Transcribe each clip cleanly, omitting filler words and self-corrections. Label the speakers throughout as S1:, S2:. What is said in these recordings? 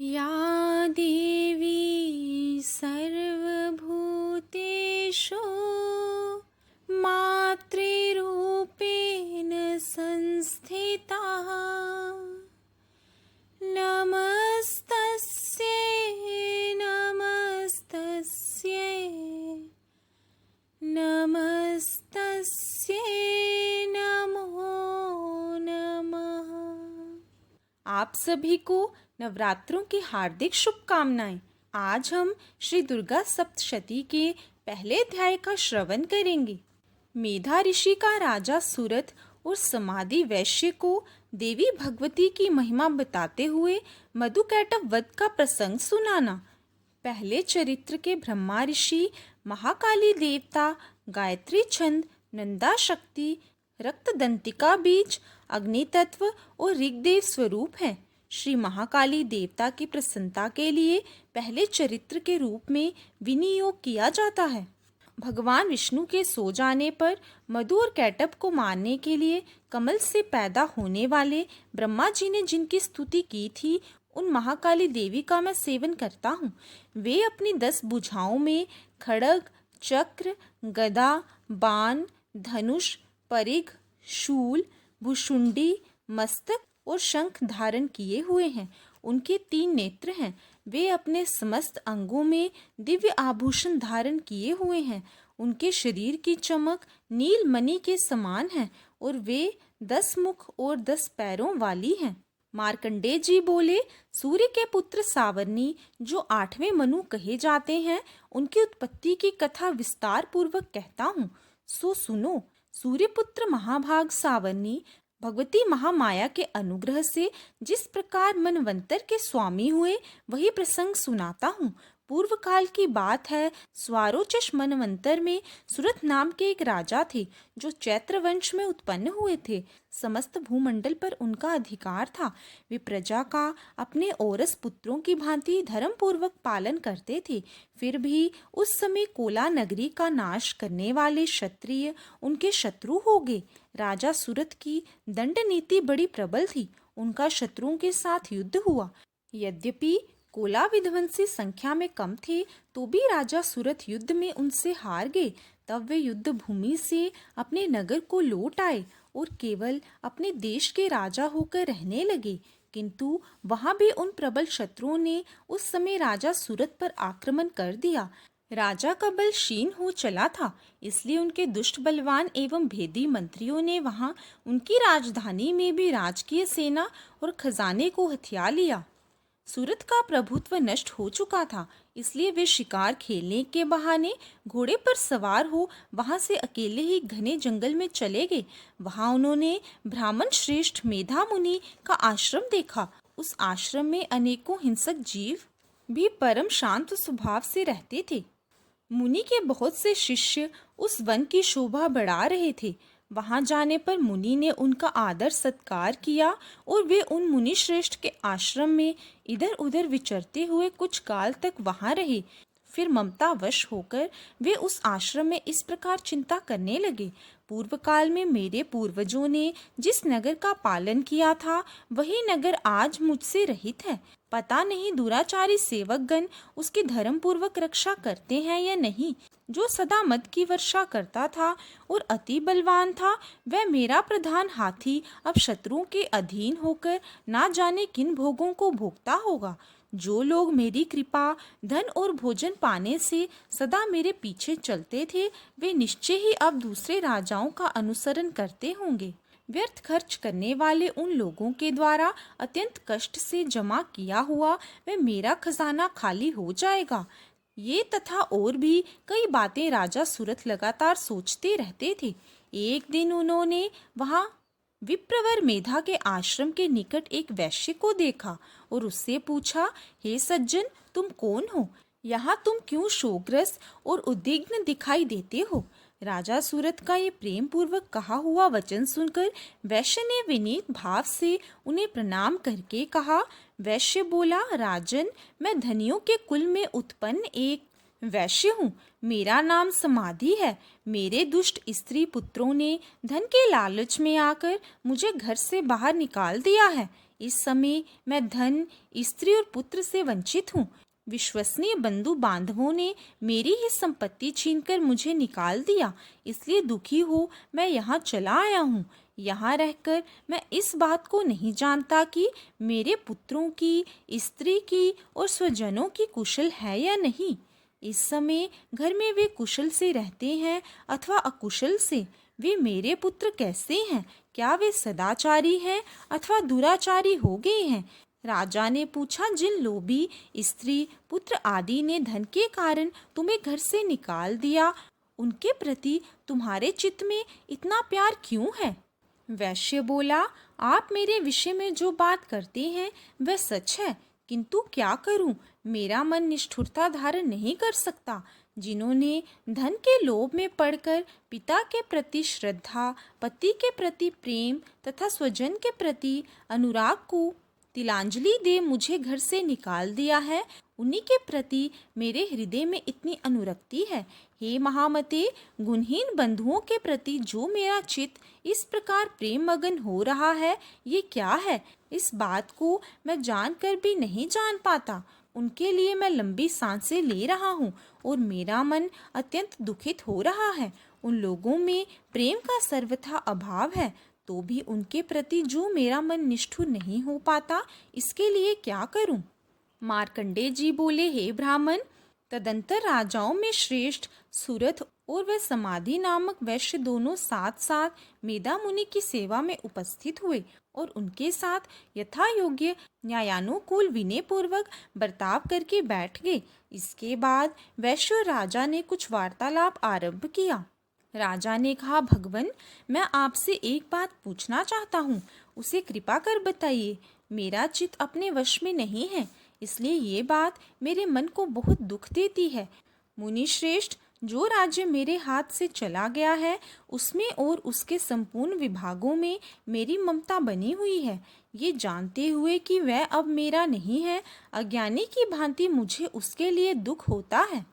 S1: या देवी सर्वभूतेषु मातृरूपेण संस्थिता नमस्तस्यै नमस्तस्यै नमस्तस्यै नमो नमः। आप सभी को नवरात्रों की हार्दिक शुभकामनाएं। आज हम श्री दुर्गा सप्तशती के पहले अध्याय का श्रवण करेंगे। मेधा ऋषि का राजा सूरत और समाधि वैश्य को देवी भगवती की महिमा बताते हुए मधुकैटभ वध का प्रसंग सुनाना। पहले चरित्र के ब्रह्मा ऋषि महाकाली देवता, गायत्री छंद, नंदा शक्ति, रक्तदंतिका बीज, अग्नि तत्व और ऋग्देव स्वरूप हैं। श्री महाकाली देवता की प्रसन्नता के लिए पहले चरित्र के रूप में विनियोग किया जाता है। भगवान विष्णु के सो जाने पर मधु और कैटभ को मारने के लिए कमल से पैदा होने वाले ब्रह्मा जी ने जिनकी स्तुति की थी, उन महाकाली देवी का मैं सेवन करता हूँ। वे अपनी 10 भुजाओं में खड्ग, चक्र, गदा, बाण, धनुष, परिघ, शूल, भुशुंडी, मस्तक और शंख धारण किए हुए हैं। उनके 3 नेत्र हैं। वे अपने समस्त अंगों में दिव्य आभूषण धारण किए हुए हैं। उनके शरीर की चमक नील मणि के समान है और वे 10 मुख और 10 पैरों वाली हैं। मार्कंडेय जी बोले, सूर्य के पुत्र सावर्णी जो 8वें मनु कहे जाते हैं, उनकी उत्पत्ति की कथा विस्तार पूर्वक कहता हूँ, सो सुनो। सूर्यपुत्र महाभाग सावर्णी भगवती महामाया के अनुग्रह से जिस प्रकार मनवंतर के स्वामी हुए, वही प्रसंग सुनाता हूँ। पूर्व काल की बात है। स्वारोचष मनवंतर में सूरत नाम के एक राजा थे, जो चैत्र वंश में उत्पन्न हुए थे। समस्त भूमंडल पर उनका अधिकार था। वे प्रजा का अपने औरस पुत्रों की भांति धर्म पूर्वक पालन करते थे। फिर भी उस समय कोला नगरी का नाश करने वाले क्षत्रिय उनके शत्रु हो गए। राजा सूरत की दंड नीति बड़ी प्रबल थी। उनका शत्रुओं के साथ युद्ध हुआ। यद्यपि कोला विध्वंसी संख्या में कम थे, तो भी राजा सूरत युद्ध में उनसे हार गए। तब वे युद्ध भूमि से अपने नगर को लौट आए और केवल अपने देश के राजा होकर रहने लगे। किंतु वहां भी उन प्रबल शत्रुओं ने उस समय राजा सूरत पर आक्रमण कर दिया। राजा का बल क्षीण हो चला था, इसलिए उनके दुष्ट बलवान एवं भेदी मंत्रियों ने वहां उनकी राजधानी में भी राजकीय सेना और खजाने को हथिया लिया। सूरत का प्रभुत्व नष्ट हो चुका था, इसलिए वे शिकार खेलने के बहाने घोड़े पर सवार हो वहां से अकेले ही घने जंगल में चले गए। वहां उन्होंने ब्राह्मण श्रेष्ठ मेधा मुनि का आश्रम देखा। उस आश्रम में अनेकों हिंसक जीव भी परम शांत स्वभाव से रहते थे। मुनि के बहुत से शिष्य उस वन की शोभा बढ़ा रहे थे। वहां जाने पर मुनि ने उनका आदर सत्कार किया और वे उन मुनि श्रेष्ठ के आश्रम में इधर उधर विचरते हुए कुछ काल तक वहां रहे। फिर ममतावश होकर वे उस आश्रम में इस प्रकार चिंता करने लगे, पूर्व काल में मेरे पूर्वजों ने जिस नगर का पालन किया था, वही नगर आज मुझसे रहित है। पता नहीं दुराचारी सेवकगण उसकी धर्म पूर्वक रक्षा करते हैं या नहीं। जो सदा मद की वर्षा करता था और अति बलवान था, वह मेरा प्रधान हाथी अब शत्रुओं के अधीन होकर ना जाने किन भोगों को भोगता होगा। जो लोग मेरी कृपा, धन और भोजन पाने से सदा मेरे पीछे चलते थे, वे निश्चय ही अब दूसरे राजाओं का अनुसरण करते होंगे। व्यर्थ खर्च करने वाले उन लोगों के द्वारा अत्यंत कष्ट से जमा किया हुआ वह मेरा खजाना खाली हो जाएगा। ये तथा और भी कई बातें राजा सूरत लगातार सोचते रहते थे। एक दिन उन्होंने वहां विप्रवर मेधा के आश्रम के निकट एक वैश्य को देखा और उससे पूछा, हे सज्जन, तुम कौन हो? यहाँ तुम क्यों शोकग्रस्त और उद्विग्न दिखाई देते हो? राजा सूरत का ये प्रेम पूर्वक कहा हुआ वचन सुनकर वैश्य ने विनीत भाव से उन्हें प्रणाम करके कहा। वैश्य बोला, राजन, मैं धनियों के कुल में उत्पन्न एक वैश्य हूँ, मेरा नाम समाधि है। मेरे दुष्ट स्त्री पुत्रों ने धन के लालच में आकर मुझे घर से बाहर निकाल दिया है। इस समय मैं धन, स्त्री और पुत्र से वंचित हूँ। विश्वसनीय बंधु बांधवों ने मेरी ही संपत्ति छीनकर मुझे निकाल दिया, इसलिए दुखी हो मैं यहाँ चला आया हूँ। यहाँ रहकर मैं इस बात को नहीं जानता कि मेरे पुत्रों की, स्त्री की और स्वजनों की कुशल है या नहीं। इस समय घर में वे कुशल से रहते हैं अथवा अकुशल से। वे मेरे पुत्र कैसे हैं? क्या वे सदाचारी हैं अथवा दुराचारी हो गए हैं? राजा ने पूछा, जिन लोभी स्त्री, पुत्र आदि ने धन के कारण तुम्हें घर से निकाल दिया, उनके प्रति तुम्हारे चित्त में इतना प्यार क्यों है? वैश्य बोला, आप मेरे विषय में जो बात करते हैं वह सच है, किंतु क्या करूं, मेरा मन निष्ठुरता धारण नहीं कर सकता। जिन्होंने धन के लोभ में पड़कर पिता के प्रति श्रद्धा, पति के प्रति प्रेम तथा स्वजन के प्रति अनुराग को तिलांजलि दे मुझे घर से निकाल दिया है, उन्हीं के प्रति मेरे हृदय में इतनी अनुरक्ति है। हे महामते, गुणहीन बंधुओं के प्रति जो मेरा चित्त इस प्रकार प्रेम मगन हो रहा है, ये क्या है? इस बात को मैं जानकर भी नहीं जान पाता। उनके लिए मैं लंबी सांसें ले रहा हूँ और मेरा मन अत्यंत दुखित हो रहा है। उन लोगों में प्रेम का सर्वथा अभाव है, तो भी उनके प्रति जो मेरा मन निष्ठुर नहीं हो पाता, इसके लिए क्या करूं? मार्कंडेय जी बोले, हे ब्राह्मण, तदंतर राजाओं में श्रेष्ठ सुरथ और वह समाधि नामक वैश्य दोनों साथ साथ मेधा मुनि की सेवा में उपस्थित हुए और उनके साथ यथा योग्य न्यायानुकूल विनय पूर्वक बर्ताव करके बैठ गए। इसके बाद वैश्य और राजा ने कुछ वार्तालाप आरंभ किया। राजा ने कहा, भगवन, मैं आपसे एक बात पूछना चाहता हूँ, उसे कृपा कर बताइए। मेरा चित्त अपने वश में नहीं है, इसलिए ये बात मेरे मन को बहुत दुख देती है। मुनि श्रेष्ठ, जो राज्य मेरे हाथ से चला गया है, उसमें और उसके संपूर्ण विभागों में मेरी ममता बनी हुई है। ये जानते हुए कि वह अब मेरा नहीं है, अज्ञानी की भांति मुझे उसके लिए दुख होता है।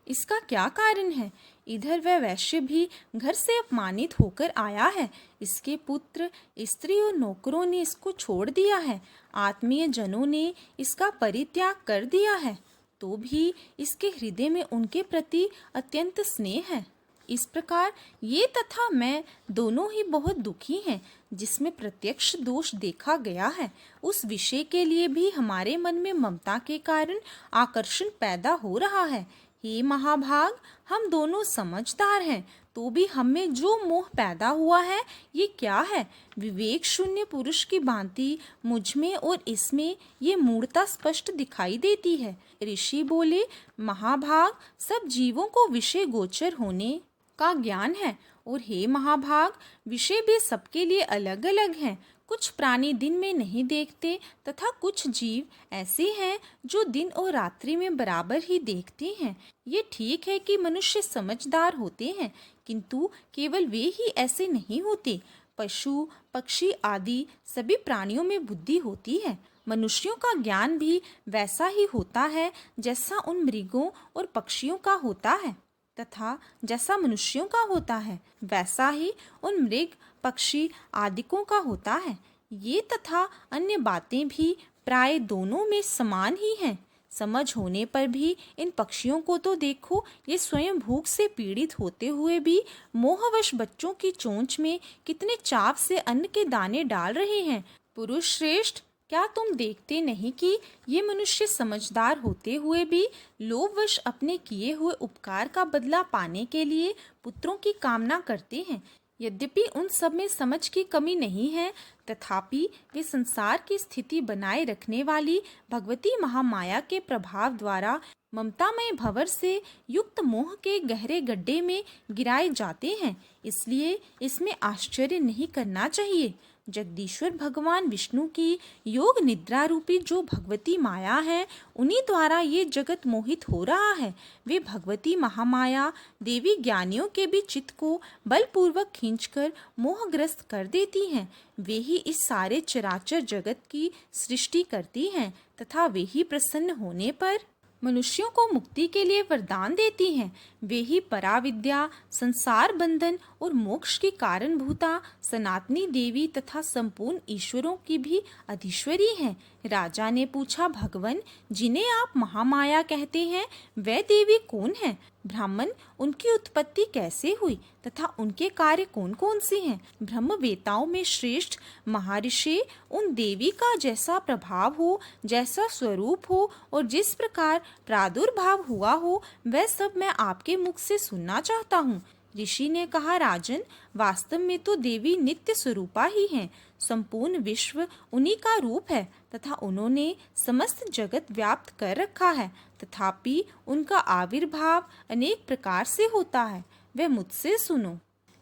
S1: इसका क्या कारण है? इधर वह वैश्य भी घर से अपमानित होकर आया है। इसके पुत्र, स्त्री और नौकरों ने इसको छोड़ दिया है। आत्मीय जनों ने इसका परित्याग कर दिया है, तो भी इसके हृदय में उनके प्रति अत्यंत स्नेह है। इस प्रकार ये तथा मैं दोनों ही बहुत दुखी हैं। जिसमें प्रत्यक्ष दोष देखा गया है, उस विषय के लिए भी हमारे मन में ममता के कारण आकर्षण पैदा हो रहा है। हे महाभाग, हम दोनों समझदार हैं, तो भी हमें जो मोह पैदा हुआ है, ये क्या है? विवेक शून्य पुरुष की भांति मुझ में और इसमें ये मूढ़ता स्पष्ट दिखाई देती है। ऋषि बोले, महाभाग, सब जीवों को विषय गोचर होने का ज्ञान है, और हे महाभाग, विषय भी सबके लिए अलग अलग हैं। कुछ प्राणी दिन में नहीं देखते तथा कुछ जीव ऐसे हैं जो दिन और रात्रि में बराबर ही देखते हैं। ये ठीक है कि मनुष्य समझदार होते हैं, किंतु केवल वे ही ऐसे नहीं होते। पशु, पक्षी आदि सभी प्राणियों में बुद्धि होती है। मनुष्यों का ज्ञान भी वैसा ही होता है जैसा उन मृगों और पक्षियों का होता है, तथा जैसा मनुष्यों का होता है वैसा ही उन मृग, पक्षी आदिकों का होता है। ये तथा अन्य बातें भी प्राय दोनों में समान ही हैं। समझ होने पर भी इन पक्षियों को तो देखो, ये स्वयं भूख से पीड़ित होते हुए भी मोहवश बच्चों की चोंच में कितने चाव से अन्न के दाने डाल रहे हैं। पुरुष श्रेष्ठ, क्या तुम देखते नहीं कि ये मनुष्य समझदार होते हुए भी लोभवश अपने किए हुए उपकार का बदला पाने के लिए पुत्रों की कामना करते हैं? यद्यपि उन सब में समझ की कमी नहीं है, तथापि वे संसार की स्थिति बनाए रखने वाली भगवती महामाया के प्रभाव द्वारा ममतामय भंवर से युक्त मोह के गहरे गड्ढे में गिराए जाते हैं। इसलिए इसमें आश्चर्य नहीं करना चाहिए। जगदीश्वर भगवान विष्णु की योग निद्रा रूपी जो भगवती माया है, उन्हीं द्वारा ये जगत मोहित हो रहा है। वे भगवती महामाया देवी ज्ञानियों के भी चित्त को बलपूर्वक खींचकर मोहग्रस्त कर देती हैं। वे ही इस सारे चराचर जगत की सृष्टि करती हैं, तथा वे ही प्रसन्न होने पर मनुष्यों को मुक्ति के लिए वरदान देती हैं। वे ही पराविद्या, संसार बंधन और मोक्ष की कारणभूता सनातनी देवी तथा संपूर्ण ईश्वरों की भी अधीश्वरी हैं। राजा ने पूछा, भगवन, जिन्हें आप महामाया कहते हैं, वह देवी कौन है? ब्राह्मण, उनकी उत्पत्ति कैसे हुई तथा उनके कार्य कौन कौन से हैं? ब्रह्मवेताओं में श्रेष्ठ महर्षि उन देवी का जैसा प्रभाव हो, जैसा स्वरूप हो और जिस प्रकार प्रादुर्भाव हुआ हो, वह सब मैं आपके मुख से सुनना चाहता हूँ। ऋषि ने कहा, राजन, वास्तव में तो देवी नित्य स्वरूपा ही हैं। संपूर्ण विश्व उन्हीं का रूप है तथा उन्होंने समस्त जगत व्याप्त कर रखा है। तथापि उनका आविर्भाव अनेक प्रकार से होता है। वह मुझसे सुनो।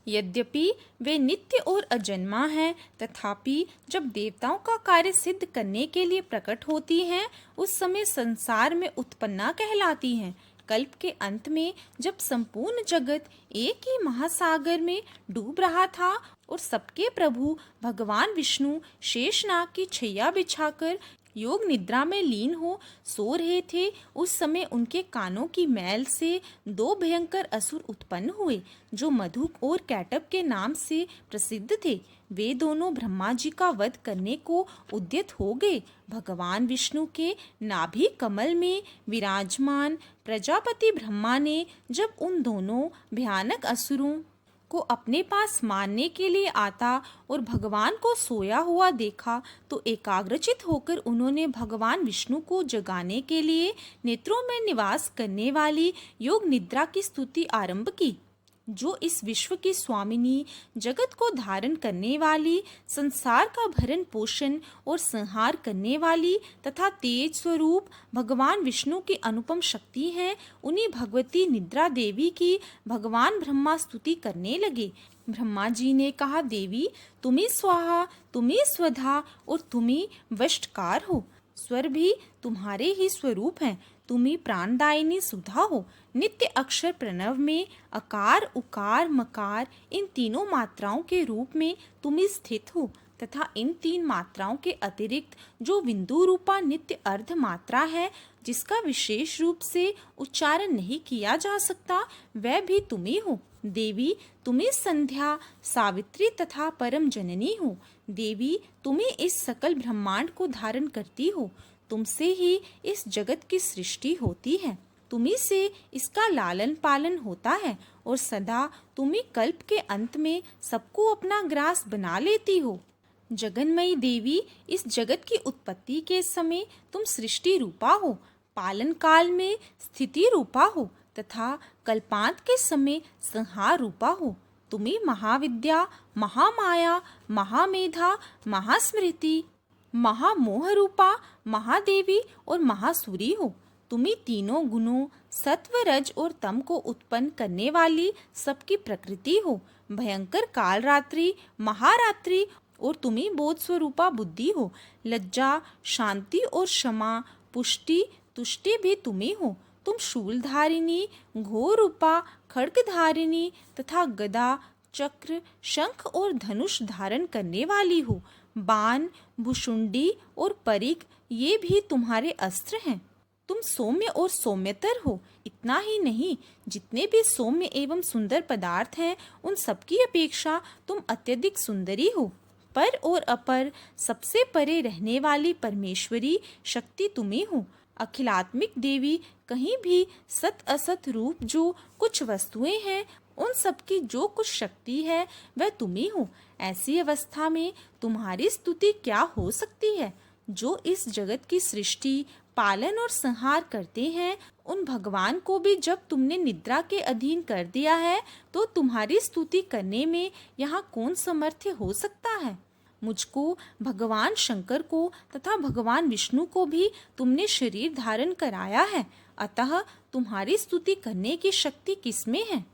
S1: यद्यपि वे नित्य और अजन्मा हैं, तथापि जब देवताओं का कार्य सिद्ध करने के लिए प्रकट होती हैं, उस समय संसार में उत्पन्ना कहलाती हैं। कल्प के अंत में जब संपूर्ण जगत एक ही महासागर में डूब रहा था और सबके प्रभु भगवान विष्णु शेषनाग की छैया बिछाकर योग निद्रा में लीन हो सो रहे थे, उस समय उनके कानों की मैल से दो भयंकर असुर उत्पन्न हुए, जो मधुक और कैटब के नाम से प्रसिद्ध थे। वे दोनों ब्रह्मा जी का वध करने को उद्यत हो गए। भगवान विष्णु के नाभि कमल में विराजमान प्रजापति ब्रह्मा ने जब उन दोनों भयानक असुरों को अपने पास मारने के लिए आता और भगवान को सोया हुआ देखा, तो एकाग्रचित होकर उन्होंने भगवान विष्णु को जगाने के लिए नेत्रों में निवास करने वाली योग निद्रा की स्तुति आरंभ की, जो इस विश्व की स्वामिनी, जगत को धारण करने वाली, संसार का भरण पोषण और संहार करने वाली तथा तेज स्वरूप भगवान विष्णु की अनुपम शक्ति है। उन्हीं भगवती निद्रा देवी की भगवान ब्रह्मा स्तुति करने लगे। ब्रह्मा जी ने कहा, देवी, तुम्ही स्वाहा, तुम्ही स्वधा और तुम्ही वष्टकार हो। स्वर भी तुम्हारे ही स्वरूप हैं। तुम्ही प्राणदायिनी सुधा हो। नित्य अक्षर प्रणव में अकार, उकार, मकार इन तीनों मात्राओं के रूप में तुम्ही स्थित हो तथा इन तीन मात्राओं के अतिरिक्त जो बिंदु रूपा नित्य अर्ध मात्रा है, जिसका विशेष रूप से उच्चारण नहीं किया जा सकता, वह भी तुम्ही हो। देवी, तुम्ही संध्या, सावित्री तथा परम जननी हो। देवी, तुम्ही इस सकल ब्रह्मांड को धारण करती हो। तुमसे ही इस जगत की सृष्टि होती है। तुम्ही से इसका लालन पालन होता है और सदा तुम्ही कल्प के अंत में सबको अपना ग्रास बना लेती हो। जगन्मयी देवी, इस जगत की उत्पत्ति के समय तुम सृष्टि रूपा हो, पालन काल में स्थिति रूपा हो तथा कल्पांत के समय संहार रूपा हो। तुम्ही महाविद्या, महामाया, महामेधा, महास्मृति, महामोह रूपा, महादेवी और महासूरी हो। तुम्ही तीनों गुणों सत्व, रज और तम को उत्पन्न करने वाली सबकी प्रकृति हो। भयंकर काल रात्रि, महारात्रि और तुम्ही बोध स्वरूपा बुद्धि हो। लज्जा, शांति और क्षमा, पुष्टि, तुष्टि भी तुम्ही हो। तुम शूलधारिणी, घोर रूपा, खड्गधारिणी तथा गदा, चक्र, शंख और धनुष धारण करने वाली हो। बाण, भुशुंडी और परिघ ये भी तुम्हारे अस्त्र हैं। तुम सौम्य और सौम्यतर हो। इतना ही नहीं, जितने भी सौम्य एवं सुंदर पदार्थ हैं, उन सबकी अपेक्षा तुम अत्यधिक सुंदरी हो। पर और अपर, सबसे परे रहने वाली परमेश्वरी शक्ति तुम्ही हो। अखिलात्मिक देवी, कहीं भी सत असत रूप जो कुछ वस्तुएं हैं, उन सब की जो कुछ शक्ति है, वह तुम्ही हो। ऐसी अवस्था में तुम्हारी स्तुति क्या हो सकती है? जो इस जगत की सृष्टि, पालन और संहार करते हैं, उन भगवान को भी जब तुमने निद्रा के अधीन कर दिया है, तो तुम्हारी स्तुति करने में यहाँ कौन समर्थ हो सकता है? मुझको, भगवान शंकर को तथा भगवान विष्णु को भी तुमने शरीर धारण कराया है, अतः तुम्हारी स्तुति करने की शक्ति किसमें है?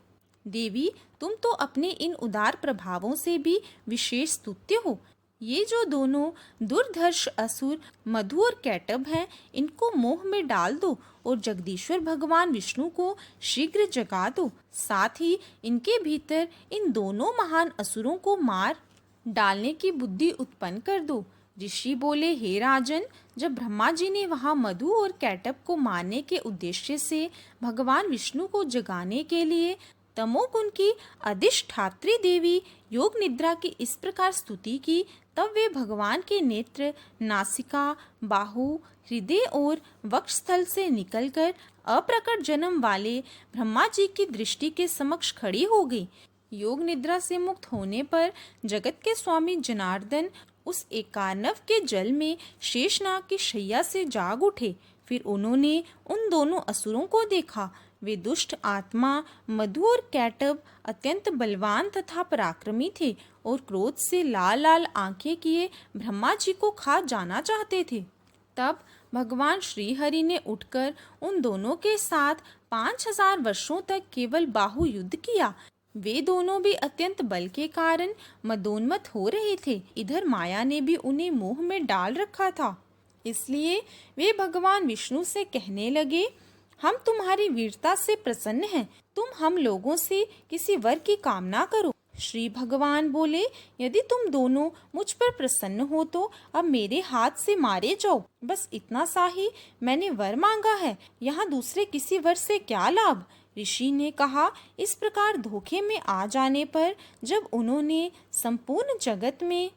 S1: देवी, तुम तो अपने इन उदार प्रभावों से भी विशेष स्तुत्य हो। ये जो दोनों दुर्धर्ष असुर मधु और कैटब हैं, इनको मोह में डाल दो और जगदीश्वर भगवान विष्णु को शीघ्र जगा दो। साथ ही इनके भीतर इन दोनों महान असुरों को मार डालने की बुद्धि उत्पन्न कर दो। ऋषि बोले, हे राजन, जब ब्रह्मा जी ने वहां मधु और कैटब को मारने के उद्देश्य से भगवान विष्णु को जगाने के लिए तमोगुण की अधिष्ठात्री देवी योग निद्रा की इस प्रकार स्तुति की, तब वे भगवान के नेत्र नासिका, बाहु, हृदय और वक्षस्थल से निकलकर अप्रकट जन्म वाले ब्रह्मा जी की दृष्टि के समक्ष खड़ी हो गई। योग निद्रा से मुक्त होने पर जगत के स्वामी जनार्दन उस एकार्णव के जल में शेषनाग की शैया से जाग उठे। फिर उन्होंने उन दोनों असुरों को देखा। वे दुष्ट आत्मा मधु और कैटब अत्यंत बलवान तथा पराक्रमी थे और क्रोध से लाल लाल आंखें किए ब्रह्मा जी को खा जाना चाहते थे। तब भगवान श्री हरि ने उठकर उन दोनों के साथ 5000 वर्षों तक केवल बाहु युद्ध किया। वे दोनों भी अत्यंत बल के कारण मदोन्मत्त हो रहे थे। इधर माया ने भी उन्हें मोह में डाल रखा था। इसलिए वे भगवान विष्णु से कहने लगे, हम तुम्हारी वीरता से प्रसन्न हैं, तुम हम लोगों से किसी वर की कामना करो। श्री भगवान बोले, यदि तुम दोनों मुझ पर प्रसन्न हो तो अब मेरे हाथ से मारे जाओ। बस इतना सा ही मैंने वर मांगा है, यहाँ दूसरे किसी वर से क्या लाभ। ऋषि ने कहा, इस प्रकार धोखे में आ जाने पर जब उन्होंने संपूर्ण जगत में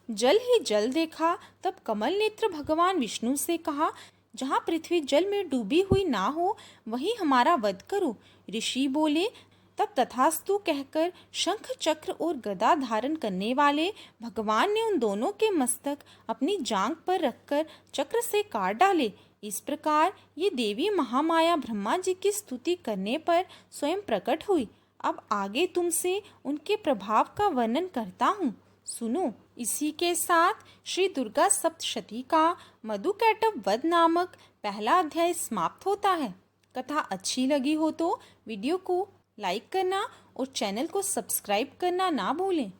S1: जल ही जल देखा, तब कमल नेत्र भगवान विष्णु से कहा, जहाँ पृथ्वी जल में डूबी हुई ना हो वहीं हमारा वध करो। ऋषि बोले, तब तथास्तु कहकर शंख चक्र और गदा धारण करने वाले भगवान ने उन दोनों के मस्तक अपनी जांघ पर रखकर चक्र से काट डाले। इस प्रकार ये देवी महामाया ब्रह्मा जी की स्तुति करने पर स्वयं प्रकट हुई। अब आगे तुमसे उनके प्रभाव का वर्णन करता हूँ, सुनो। इसी के साथ श्री दुर्गा सप्तशती का मधु कैटब वध नामक पहला अध्याय समाप्त होता है। कथा अच्छी लगी हो तो वीडियो को लाइक करना और चैनल को सब्सक्राइब करना ना भूलें।